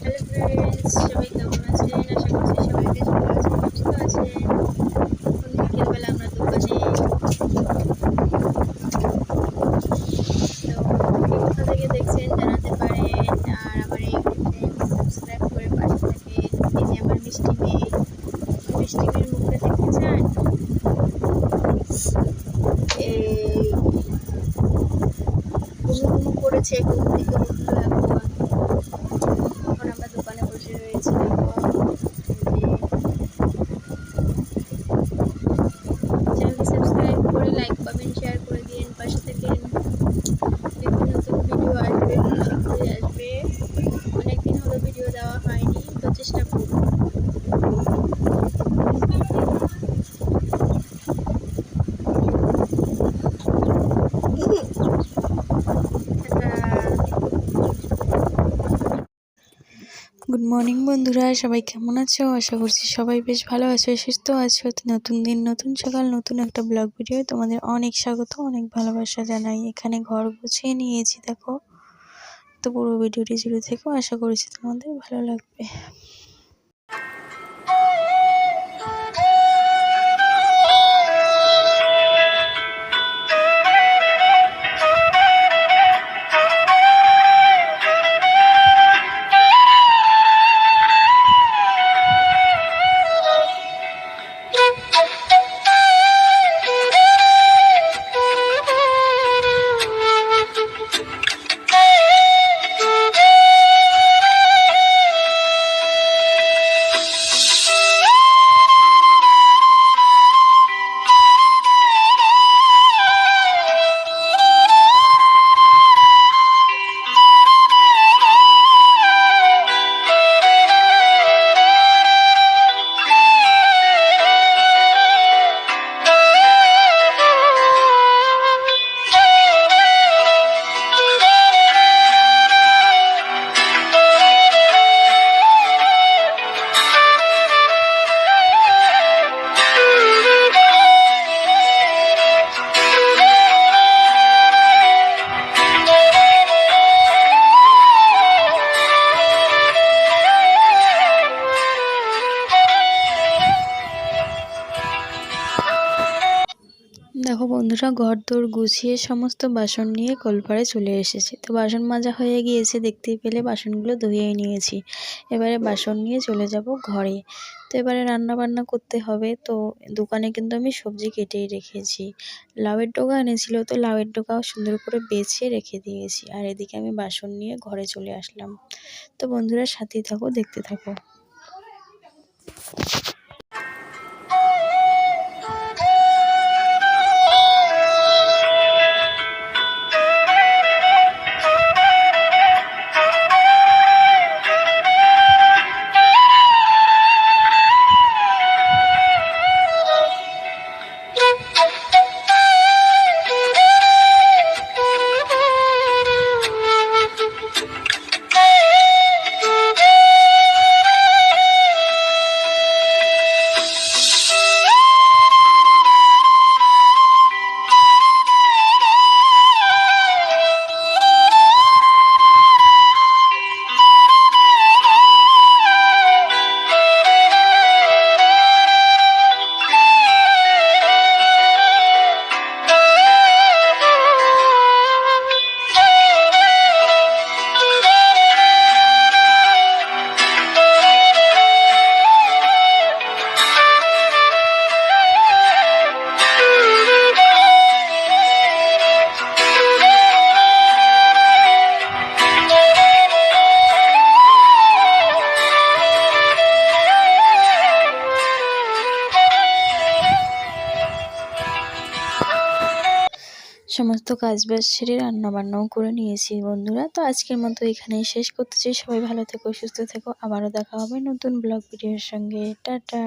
Hello friends, সবাই কেমন আছেন? আশা করছি সবাই বেশ ভালো আছেন, সুস্থ আছেন। এখন বিকেলবেলা আমরা দোকানে। তো কোথা থেকে দেখছেন জানাতে পারেন। আর আমার এই ফ্রেন্ডস সাবস্ক্রাইব করে পাশে থাকে। এই যে আমার মিষ্টি মেয়ে, মিষ্টি মেয়ের মুখটা দেখতে চান? এই ঘুমু করেছে, ঘুম থেকে উঠলো এখন। এখন আমরা দোকানে বসে রয়েছি। চ্যানেলটি সাবস্ক্রাইব করে লাইক কমেন্ট শেয়ার করে দিন, পাশে থাকেন। নতুন নতুন ভিডিও আসবে, খুব শীঘ্রই আসবে। অনেকদিন হলো ভিডিও দেওয়া হয়নি, তো চেষ্টা করব। গুড মর্নিং বন্ধুরা, সবাই কেমন আছো? আশা করছি সবাই বেশ ভালো আছো, সুস্থ আছো। নতুন দিন, নতুন সকাল, নতুন একটা ব্লগ ভিডিও তোমাদের অনেক স্বাগত, অনেক ভালোবাসা জানাই। এখানে ঘর গুছিয়ে নিয়েছি দেখো। তো পুরো ভিডিওটি জুড়ে থেকো, আশা করছি তোমাদের ভালো লাগবে। দেখো বন্ধুরা, ঘরদোর গুছিয়ে সমস্ত বাসন নিয়ে কলপাড়ে চলে এসেছি। তো বাসন মাজা হয়ে গিয়েছে, দেখতেই পেলে বাসনগুলো ধুয়ে নিয়েছি। এবারে বাসন নিয়ে চলে যাব ঘরে। তো এবারে রান্না বান্না করতে হবে। তো দোকানে কিন্তু আমি সবজি কেটেই রেখেছি। লাউয়ের ডগা এনেছিল, তো লাউয়ের ডগাও সুন্দর করে বেছে রেখে দিয়েছি। আর এদিকে আমি বাসন নিয়ে ঘরে চলে আসলাম। তো বন্ধুরা সাথেই থাকো, দেখতে থাকো। সমস্ত কাজবাজ সেরে রান্নাবান্নাও করে নিয়েছি বন্ধুরা। তো আজকের মতো এখানেই শেষ করতে চাই। সবাই ভালো থেকো, সুস্থ থেকো। আবারও দেখা হবে নতুন ব্লগ ভিডিওর সঙ্গে। টাটা।